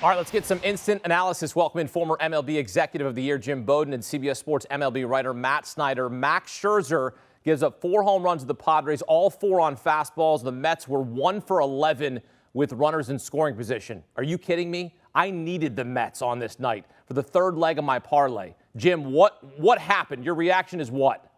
All right, let's get some instant analysis. Welcome in former MLB Executive of the Year Jim Bowden and CBS Sports MLB writer Matt Snyder. Max Scherzer gives up 4 home runs to the Padres, all 4 on fastballs. The Mets were 1 for 11 with runners in scoring position. Are you kidding me? I needed the Mets on this night for the third leg of my parlay. Jim, what happened? Your reaction is what?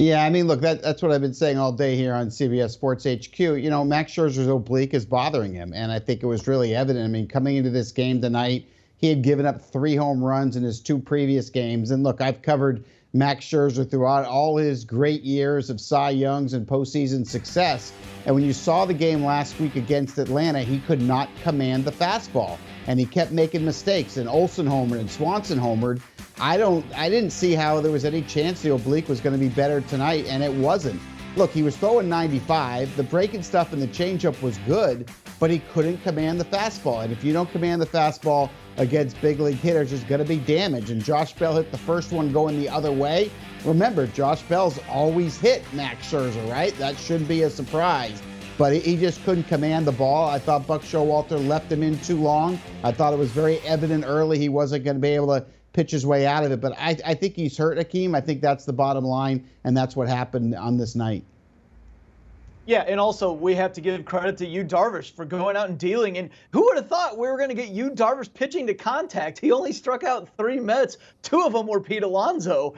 Yeah, I mean, look, that's what I've been saying all day here on CBS Sports HQ. You know, Max Scherzer's oblique is bothering him, and I think it was really evident. I mean, coming into this game tonight, he had given up 3 home runs in his 2 previous games. And look, I've covered Max Scherzer throughout all his great years of Cy Youngs and postseason success. And when you saw the game last week against Atlanta, he could not command the fastball, and he kept making mistakes. And Olsen homered and Swanson homered. I didn't see how there was any chance the oblique was going to be better tonight, and it wasn't. Look, he was throwing 95. The breaking stuff and the changeup was good, but he couldn't command the fastball. And if you don't command the fastball against big league hitters, there's going to be damage. And Josh Bell hit the first one going the other way. Remember, Josh Bell's always hit Max Scherzer, right? That shouldn't be a surprise. But he just couldn't command the ball. I thought Buck Showalter left him in too long. I thought it was very evident early he wasn't going to be able to pitch his way out of it. But I think he's hurt, Hakeem. I think that's the bottom line, and that's what happened on this night. Yeah, and also we have to give credit to Yu Darvish for going out and dealing. And who would have thought we were going to get Yu Darvish pitching to contact? He only struck out 3 Mets. 2 of them were Pete Alonso.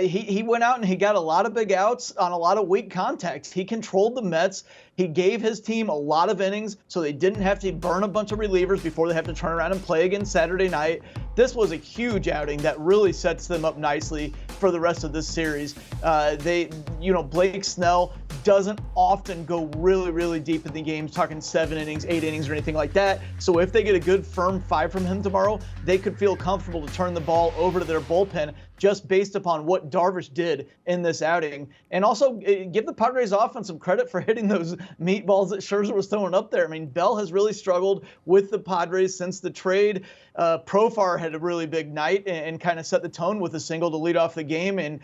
He went out and he got a lot of big outs on a lot of weak contacts. He controlled the Mets. He gave his team a lot of innings so they didn't have to burn a bunch of relievers before they have to turn around and play again Saturday night. This was a huge outing that really sets them up nicely for the rest of this series. Blake Snell doesn't often go really, really deep in the games, talking 7 innings, 8 innings, or anything like that. So if they get a good firm 5 from him tomorrow, they could feel comfortable to turn the ball over to their bullpen just based upon what Darvish did in this outing. And also give the Padres offense some credit for hitting those meatballs that Scherzer was throwing up there. I mean, Bell has really struggled with the Padres since the trade. Profar had a really big night and kind of set the tone with a single to lead off the game. And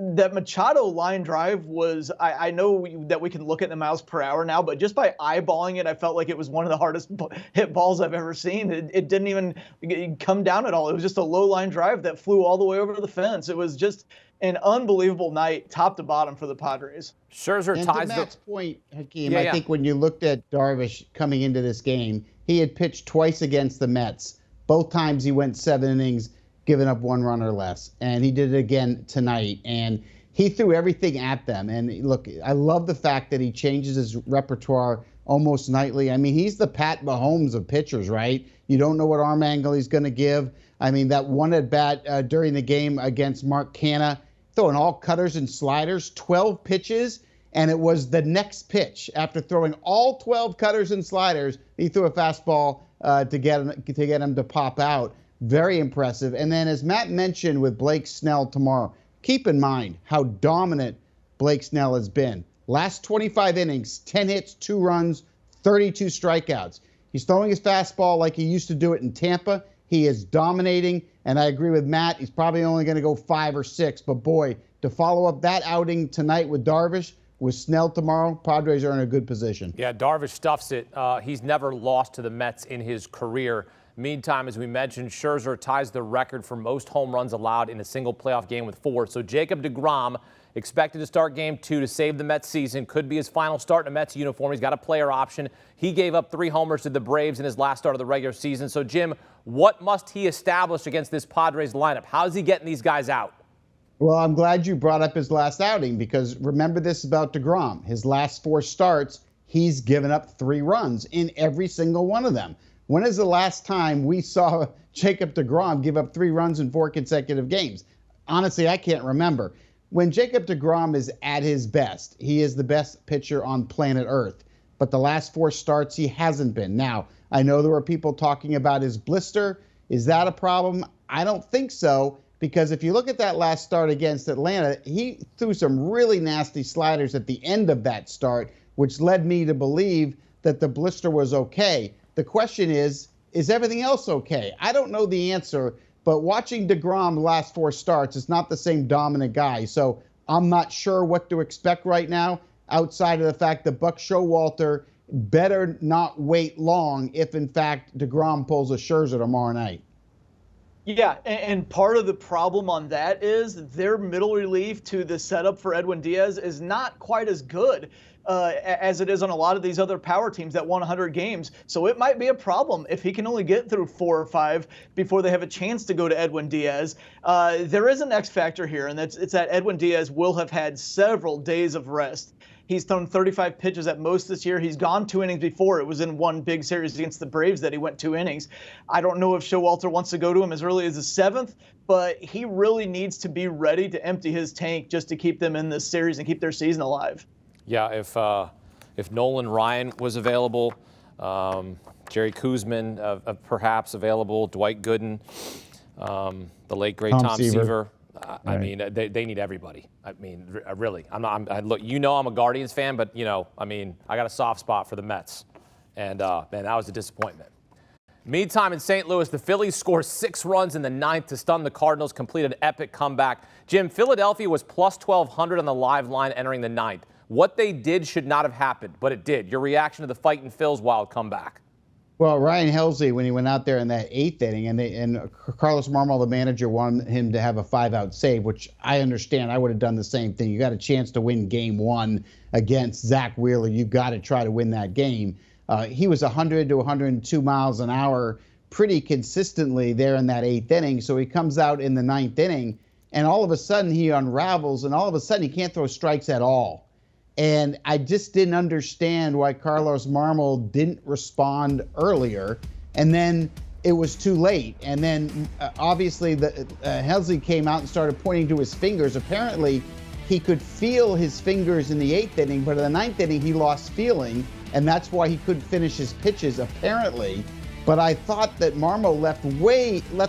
that Machado line drive was, I know that we can look at the miles per hour now, but just by eyeballing it, I felt like it was one of the hardest hit balls I've ever seen. It didn't even come down at all. It was just a low line drive that flew all the way over the fence. It was just an unbelievable night, top to bottom, for the Padres. Scherzer and ties to Matt's point, Hakeem, I think when you looked at Darvish coming into this game, he had pitched twice against the Mets. Both times he went 7 innings, giving up 1 run or less. And he did it again tonight. And he threw everything at them. And look, I love the fact that he changes his repertoire almost nightly. I mean, he's the Pat Mahomes of pitchers, right? You don't know what arm angle he's going to give. I mean, that one at bat during the game against Mark Canha, throwing all cutters and sliders, 12 pitches. And it was the next pitch after throwing all 12 cutters and sliders, he threw a fastball to get him to pop out. Very impressive. And then, as Matt mentioned with Blake Snell tomorrow, keep in mind how dominant Blake Snell has been. Last 25 innings, 10 hits, 2 runs, 32 strikeouts. He's throwing his fastball like he used to do it in Tampa. He is dominating, and I agree with Matt. He's probably only going to go 5 or 6. But, boy, to follow up that outing tonight with Darvish, with Snell tomorrow, Padres are in a good position. Yeah, Darvish stuffs it. He's never lost to the Mets in his career. Meantime, as we mentioned, Scherzer ties the record for most home runs allowed in a single playoff game with 4. So Jacob deGrom, expected to start Game 2 to save the Mets season. Could be his final start in a Mets uniform. He's got a player option. He gave up 3 homers to the Braves in his last start of the regular season. So, Jim, what must he establish against this Padres lineup? How's he getting these guys out? Well, I'm glad you brought up his last outing, because remember this about deGrom. His last 4 starts, he's given up 3 runs in every single one of them. When is the last time we saw Jacob deGrom give up 3 runs in 4 consecutive games? Honestly, I can't remember. When Jacob deGrom is at his best, he is the best pitcher on planet Earth. But the last 4 starts, he hasn't been. Now, I know there were people talking about his blister. Is that a problem? I don't think so, because if you look at that last start against Atlanta, he threw some really nasty sliders at the end of that start, which led me to believe that the blister was okay. The question is everything else okay? I don't know the answer, but watching deGrom the last 4 starts, it's not the same dominant guy. So I'm not sure what to expect right now, outside of the fact that Buck Showalter better not wait long if, in fact, DeGrom pulls a Scherzer tomorrow night. Yeah, and part of the problem on that is their middle relief to the setup for Edwin Diaz is not quite as good as it is on a lot of these other power teams that won 100 games. So it might be a problem if he can only get through 4 or 5 before they have a chance to go to Edwin Diaz. There is an X factor here, and it's that Edwin Diaz will have had several days of rest. He's thrown 35 pitches at most this year. He's gone 2 innings before. It was in one big series against the Braves that he went 2 innings. I don't know if Showalter wants to go to him as early as the 7th, but he really needs to be ready to empty his tank just to keep them in this series and keep their season alive. Yeah, if Nolan Ryan was available, Jerry Koosman perhaps available, Dwight Gooden, the late great Tom Seaver. Right. I mean, they need everybody. I mean, really. Look, I'm a Guardians fan, but I got a soft spot for the Mets, and man, that was a disappointment. Meantime, in St. Louis, the Phillies score 6 runs in the 9th to stun the Cardinals, complete an epic comeback. Jim, Philadelphia was plus 1,200 on the live line entering the 9th. What they did should not have happened, but it did. Your reaction to the fighting Phil's wild comeback? Well, Ryan Helsley, when he went out there in that 8th inning, and Carlos Marmol, the manager, wanted him to have a 5-out save, which I understand. I would have done the same thing. You got a chance to win Game 1 against Zach Wheeler. You got to try to win that game. He was 100 to 102 miles an hour pretty consistently there in that 8th inning. So he comes out in the 9th inning, and all of a sudden he unravels, and all of a sudden he can't throw strikes at all. And I just didn't understand why Carlos Marmol didn't respond earlier. And then it was too late. And then obviously Helsley came out and started pointing to his fingers. Apparently he could feel his fingers in the 8th inning, but in the 9th inning he lost feeling. And that's why he couldn't finish his pitches, apparently. But I thought that Marmol left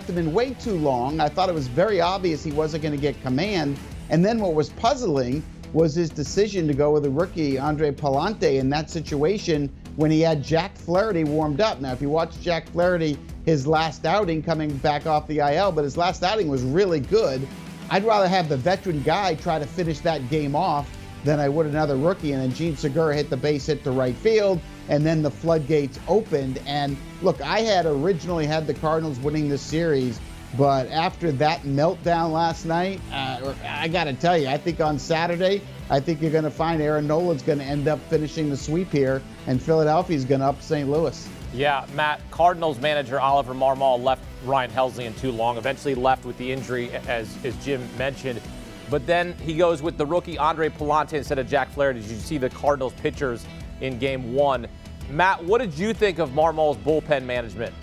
him in way too long. I thought it was very obvious he wasn't going to get command. And then what was puzzling was his decision to go with the rookie Andre Palante in that situation when he had Jack Flaherty warmed up. Now, if you watch Jack Flaherty, his last outing coming back off the IL, but his last outing was really good. I'd rather have the veteran guy try to finish that game off than I would another rookie. And then Gene Segura hit the base hit to right field, and then the floodgates opened. And look, I had originally had the Cardinals winning this series, but after that meltdown last night, I got to tell you, I think on Saturday, I think you're going to find Aaron Nolan's going to end up finishing the sweep here, and Philadelphia's going to up St. Louis. Yeah, Matt, Cardinals manager Oliver Marmol left Ryan Helsley in too long, eventually left with the injury, as Jim mentioned. But then he goes with the rookie Andre Palante instead of Jack Flaherty. Did you see the Cardinals pitchers in Game 1? Matt, what did you think of Marmol's bullpen management?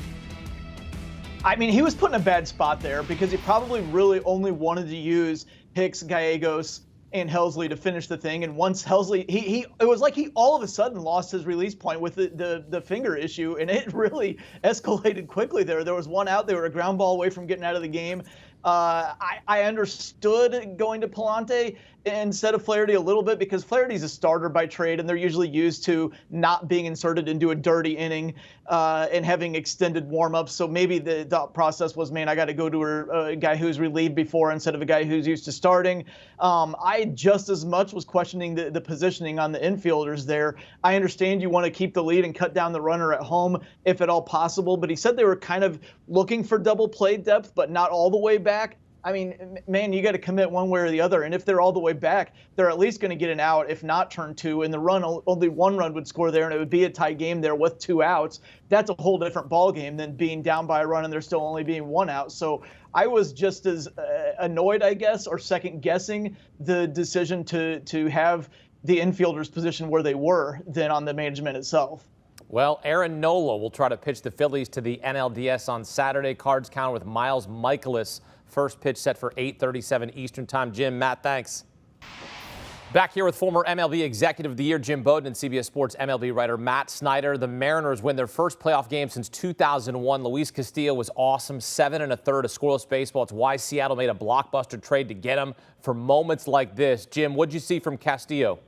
I mean, he was put in a bad spot there because he probably really only wanted to use Hicks, Gallegos, and Helsley to finish the thing. And once Helsley, it was like he all of a sudden lost his release point with the finger issue, and it really escalated quickly there. There was one out. They were a ground ball away from getting out of the game. I understood going to Palante instead of Flaherty a little bit because Flaherty's a starter by trade, and they're usually used to not being inserted into a dirty inning and having extended warm-ups. So maybe the thought process was, man, I got to go to a guy who's relieved before instead of a guy who's used to starting. I just as much was questioning the positioning on the infielders there. I understand you want to keep the lead and cut down the runner at home if at all possible, but he said they were kind of looking for double play depth, but not all the way back. I mean, man, you got to commit one way or the other. And if they're all the way back, they're at least going to get an out, if not turn 2. And the run, only 1 run would score there, and it would be a tie game there with 2 outs. That's a whole different ball game than being down by a run and there still only being 1 out. So I was just as annoyed, I guess, or second guessing the decision to have the infielders position where they were than on the management itself. Well, Aaron Nola will try to pitch the Phillies to the NLDS on Saturday. Cards counter with Miles Michaelis. First pitch set for 8:37 Eastern Time. Jim, Matt, thanks. Back here with former MLB Executive of the Year Jim Bowden and CBS Sports MLB writer Matt Snyder. The Mariners win their first playoff game since 2001. Luis Castillo was awesome, 7 1/3 of scoreless baseball. It's why Seattle made a blockbuster trade to get him for moments like this. Jim, what'd you see from Castillo?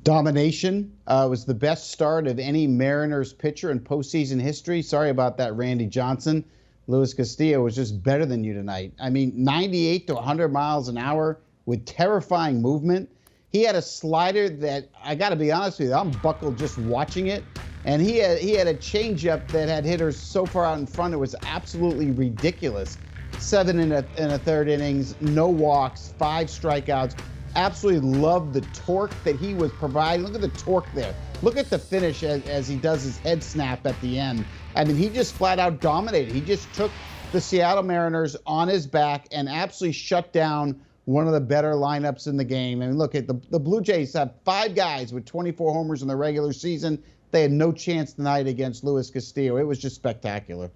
Domination. Was the best start of any Mariners pitcher in postseason history. Sorry about that, Randy Johnson. Luis Castillo was just better than you tonight. I mean, 98 to 100 miles an hour with terrifying movement. He had a slider that, I got to be honest with you, I'm buckled just watching it. And he had a changeup that had hitters so far out in front, it was absolutely ridiculous. 7 in a third innings, no walks, 5 strikeouts. Absolutely loved the torque that he was providing. Look at the torque there. Look at the finish as he does his head snap at the end. I mean, he just flat out dominated. He just took the Seattle Mariners on his back and absolutely shut down one of the better lineups in the game. And look at the Blue Jays have 5 guys with 24 homers in the regular season. They had no chance tonight against Luis Castillo. It was just spectacular.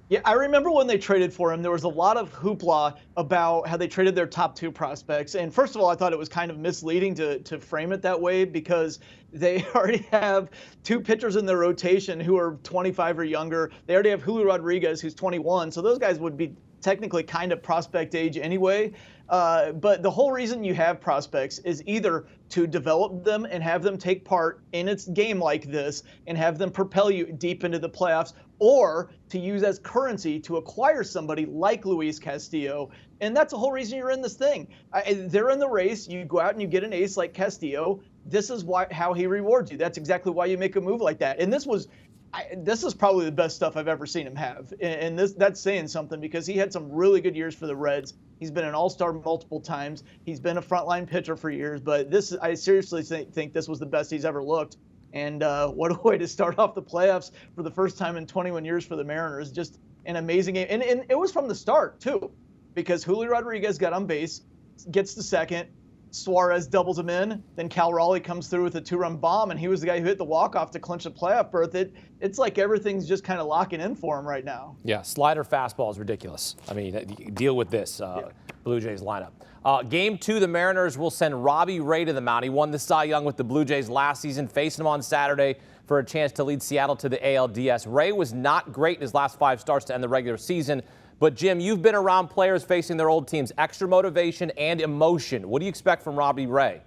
Yeah, I remember when they traded for him, there was a lot of hoopla about how they traded their top 2 prospects. And first of all, I thought it was kind of misleading to frame it that way because they already have 2 pitchers in their rotation who are 25 or younger. They already have Julio Rodriguez, who's 21. So those guys would be technically kind of prospect age anyway. But the whole reason you have prospects is either to develop them and have them take part in its game like this and have them propel you deep into the playoffs, or to use as currency to acquire somebody like Luis Castillo. And that's the whole reason you're in this thing. They're in the race. You go out and you get an ace like Castillo. This is how he rewards you. That's exactly why you make a move like that. And this is probably the best stuff I've ever seen him have. And that's saying something because he had some really good years for the Reds. He's been an all-star multiple times. He's been a frontline pitcher for years. But I seriously think this was the best he's ever looked. And what a way to start off the playoffs for the first time in 21 years for the Mariners. Just an amazing game. And it was from the start, too, because Julio Rodriguez got on base, gets to second. Suarez doubles him in. Then Cal Raleigh comes through with a 2-run bomb, and he was the guy who hit the walk-off to clinch the playoff berth. It's like everything's just kind of locking in for him right now. Yeah, slider fastball is ridiculous. I mean, deal with this Blue Jays lineup. Game 2, the Mariners will send Robbie Ray to the mound. He won the Cy Young with the Blue Jays last season, facing him on Saturday for a chance to lead Seattle to the ALDS. Ray was not great in his last 5 starts to end the regular season. But, Jim, you've been around players facing their old teams. Extra motivation and emotion. What do you expect from Robbie Ray?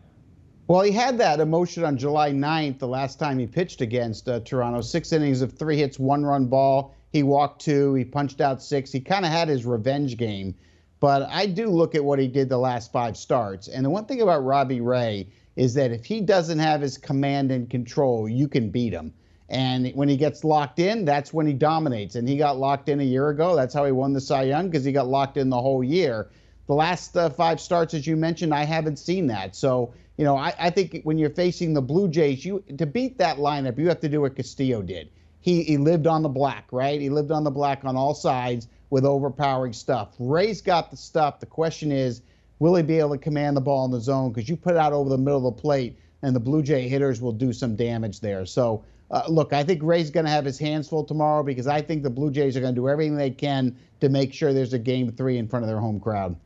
Well, he had that emotion on July 9th, the last time he pitched against Toronto. 6 innings of 3 hits, 1-run ball. He walked 2. He punched out 6. He kind of had his revenge game. But I do look at what he did the last 5 starts. And the one thing about Robbie Ray is that if he doesn't have his command and control, you can beat him. And when he gets locked in, that's when he dominates. And he got locked in a year ago. That's how he won the Cy Young, because he got locked in the whole year. The last 5 starts, as you mentioned, I haven't seen that. So, I think when you're facing the Blue Jays, to beat that lineup, you have to do what Castillo did. He lived on the black, right? He lived on the black on all sides with overpowering stuff. Ray's got the stuff. The question is, will he be able to command the ball in the zone? Because you put it out over the middle of the plate, and the Blue Jay hitters will do some damage there. So, look, I think Ray's going to have his hands full tomorrow because I think the Blue Jays are going to do everything they can to make sure there's a Game 3 in front of their home crowd.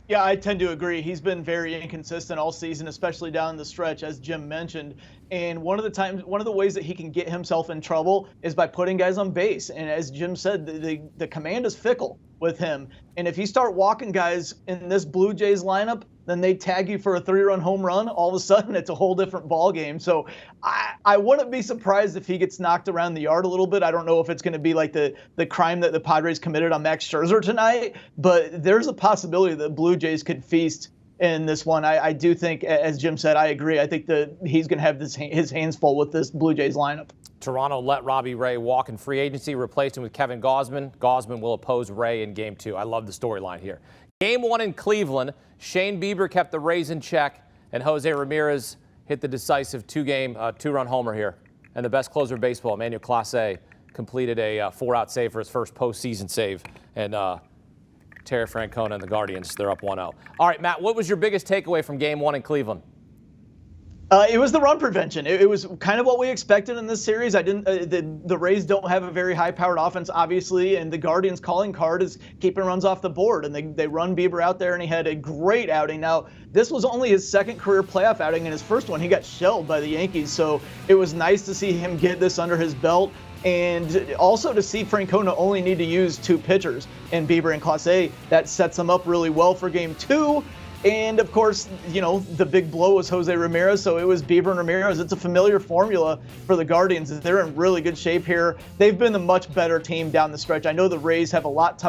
Yeah, I tend to agree. He's been very inconsistent all season, especially down the stretch, as Jim mentioned. And one of the ways that he can get himself in trouble is by putting guys on base. And as Jim said, the command is fickle with him. And if you start walking guys in this Blue Jays lineup, then they tag you for a 3-run home run. All of a sudden, it's a whole different ball game. So I wouldn't be surprised if he gets knocked around the yard a little bit. I don't know if it's going to be like the crime that the Padres committed on Max Scherzer tonight, but there's a possibility that Blue Jays could feast in this one. I do think, as Jim said, I agree. I think that he's going to have his hands full with this Blue Jays lineup. Toronto let Robbie Ray walk in free agency, replaced him with Kevin Gausman. Gausman will oppose Ray in Game 2. I love the storyline here. Game 1 in Cleveland, Shane Bieber kept the Rays in check, and Jose Ramirez hit the decisive 2-run homer here. And the best closer in baseball, Emmanuel Clase, completed a 4-out save for his first postseason save. And Terry Francona and the Guardians, they're up 1-0. All right, Matt, what was your biggest takeaway from Game 1 in Cleveland? It was the run prevention. It was kind of what we expected in this series. The Rays don't have a very high-powered offense, obviously, and the Guardians' calling card is keeping runs off the board. And they run Bieber out there, and he had a great outing. Now, this was only his second career playoff outing, and his first one he got shelled by the Yankees. So it was nice to see him get this under his belt. And also to see Francona only need to use 2 pitchers in Bieber and Clase. That sets them up really well for Game 2. And, of course, the big blow was Jose Ramirez, so it was Bieber and Ramirez. It's a familiar formula for the Guardians. They're in really good shape here. They've been the much better team down the stretch. I know the Rays have a lot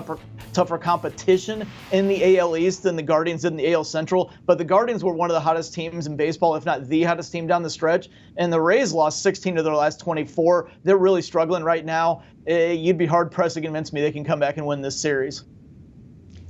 tougher competition in the AL East than the Guardians did in the AL Central. But the Guardians were one of the hottest teams in baseball, if not the hottest team down the stretch. And the Rays lost 16 of their last 24. They're really struggling right now. You'd be hard-pressed to convince me they can come back and win this series.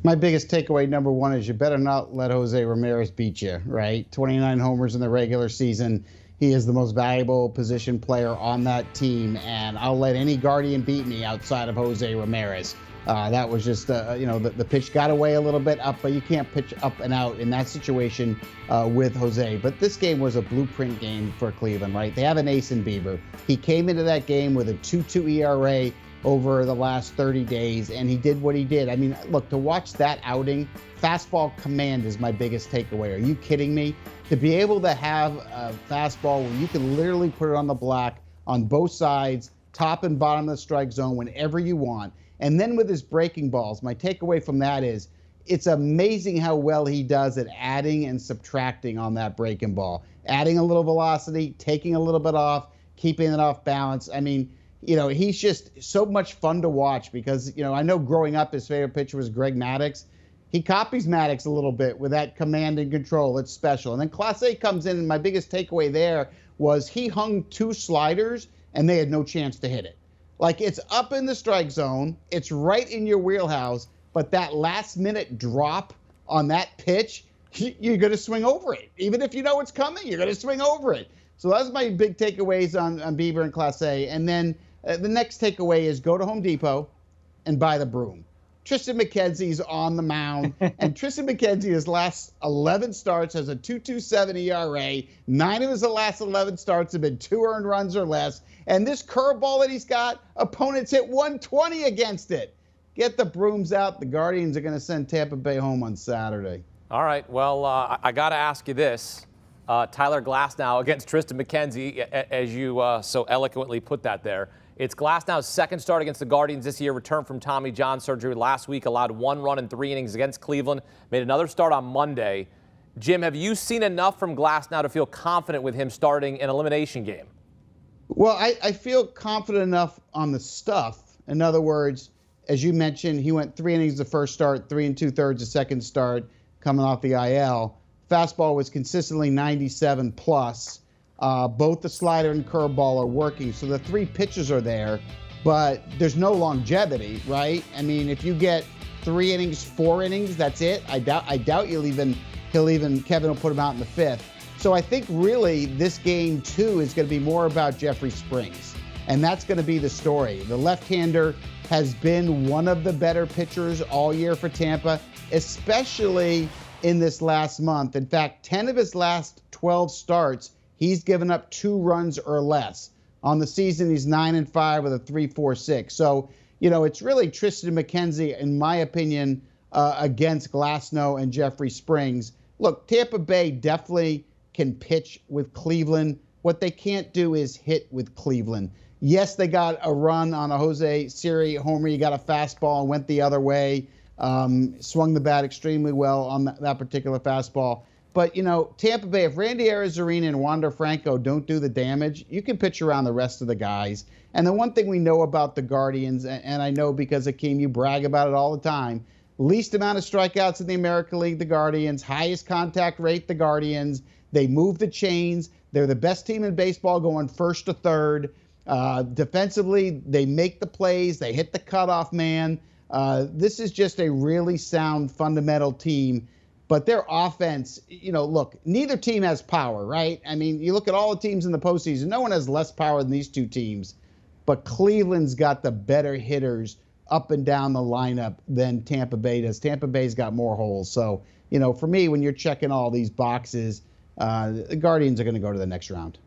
My biggest takeaway, number one, is you better not let Jose Ramirez beat you, right? 29 homers in the regular season. He is the most valuable position player on that team, and I'll let any Guardian beat me outside of Jose Ramirez. That was just, the pitch got away a little bit up, but you can't pitch up and out in that situation with Jose. But this game was a blueprint game for Cleveland, right? They have an ace in Bieber. He came into that game with a 2.2 ERA over the last 30 days, and he did what he did. I mean, look, to watch that outing, fastball command is my biggest takeaway. Are you kidding me? To be able to have a fastball where you can literally put it on the block on both sides, top and bottom of the strike zone whenever you want. And then with his breaking balls, my takeaway from that is it's amazing how well he does at adding and subtracting on that breaking ball. Adding a little velocity, taking a little bit off, keeping it off balance. I mean, he's just so much fun to watch because, I know growing up his favorite pitcher was Greg Maddux. He copies Maddux a little bit with that command and control. It's special. And then Class A comes in, and my biggest takeaway there was he hung 2 sliders, and they had no chance to hit it. Like, it's up in the strike zone. It's right in your wheelhouse. But that last-minute drop on that pitch, you're going to swing over it. Even if you know it's coming, you're going to swing over it. So that's my big takeaways on Bieber and Class A. And then the next takeaway is go to Home Depot and buy the broom. Tristan McKenzie's on the mound, and Tristan McKenzie, his last 11 starts, has a 2.27 ERA. 9 of his last 11 starts have been 2 earned runs or less. And this curveball that he's got, opponents hit 120 against it. Get the brooms out. The Guardians are going to send Tampa Bay home on Saturday. All right. Well, I got to ask you this. Tyler Glasnow against Tristan McKenzie, as you so eloquently put that there. It's Glasnow's second start against the Guardians this year, returned from Tommy John surgery last week, allowed 1 run in 3 innings against Cleveland, made another start on Monday. Jim, have you seen enough from Glasnow to feel confident with him starting an elimination game? Well, I feel confident enough on the stuff. In other words, as you mentioned, he went 3 innings the first start, 3 2/3 the second start, coming off the IL. Fastball was consistently 97 plus. Both the slider and curveball are working, so the 3 pitches are there, but there's no longevity, right? I mean, if you get 3 innings, 4 innings, that's it. I doubt Kevin will put him out in the 5th. So I think really this game too is going to be more about Jeffrey Springs, and that's going to be the story. The left-hander has been one of the better pitchers all year for Tampa, especially in this last month. In fact, 10 of his last 12 starts, he's given up 2 runs or less. On the season, he's 9-5 with a 3.46. So, it's really Tristan McKenzie, in my opinion, against Glasnow and Jeffrey Springs. Look, Tampa Bay definitely can pitch with Cleveland. What they can't do is hit with Cleveland. Yes, they got a run on a Jose Siri homer. He got a fastball and went the other way. Swung the bat extremely well on that particular fastball. But, Tampa Bay, if Randy Arozarena and Wander Franco don't do the damage, you can pitch around the rest of the guys. And the one thing we know about the Guardians, and I know because, Akeem, you brag about it all the time, least amount of strikeouts in the American League, the Guardians, highest contact rate, the Guardians. They move the chains. They're the best team in baseball going first to third. Defensively, they make the plays. They hit the cutoff man. This is just a really sound, fundamental team. But their offense, look, neither team has power, right? I mean, you look at all the teams in the postseason, no one has less power than these 2 teams. But Cleveland's got the better hitters up and down the lineup than Tampa Bay does. Tampa Bay's got more holes. So, for me, when you're checking all these boxes, the Guardians are going to go to the next round.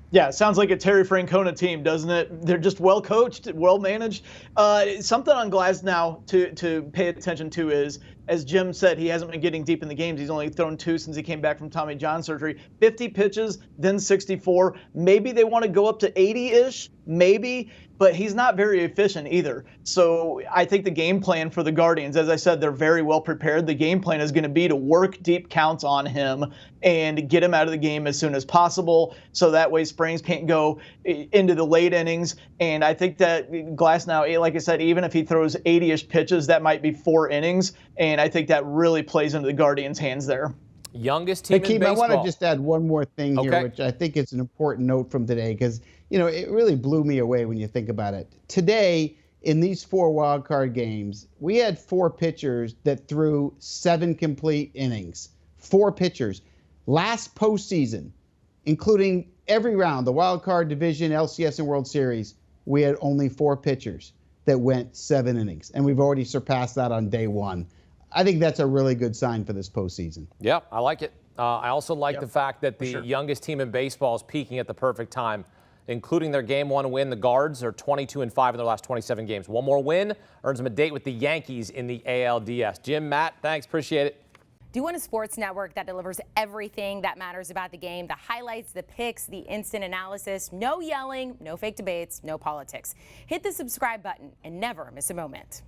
Yeah, it sounds like a Terry Francona team, doesn't it? They're just well coached, well managed. Something on Glasnow to pay attention to is, as Jim said, he hasn't been getting deep in the games. He's only thrown 2 since he came back from Tommy John surgery. 50 pitches, then 64. Maybe they want to go up to 80-ish maybe, but he's not very efficient either. So I think the game plan for the Guardians, as I said, they're very well prepared. The game plan is going to be to work deep counts on him and get him out of the game as soon as possible, so that way Springs can't go into the late innings. And I think that Glasnow, like I said, even if he throws 80-ish pitches, that might be 4 innings, and I think that really plays into the Guardians' hands there. Youngest team Hey, in Keem, baseball. I want to just add one more thing here, Okay. which I think is an important note from today, because it really blew me away when you think about it. Today, in these 4 wild card games, we had 4 pitchers that threw 7 complete innings. 4 pitchers. Last postseason, including every round, the wild card division, LCS, and World Series, we had only 4 pitchers that went 7 innings, and we've already surpassed that on day 1. I think that's a really good sign for this postseason. Yeah, I like it. I also like the fact that the youngest team in baseball is peaking at the perfect time, including their Game 1 win. The Guards are 22-5 in their last 27 games. One more win earns them a date with the Yankees in the ALDS. Jim, Matt, thanks. Appreciate it. Do you want a sports network that delivers everything that matters about the game? The highlights, the picks, the instant analysis, no yelling, no fake debates, no politics. Hit the subscribe button and never miss a moment.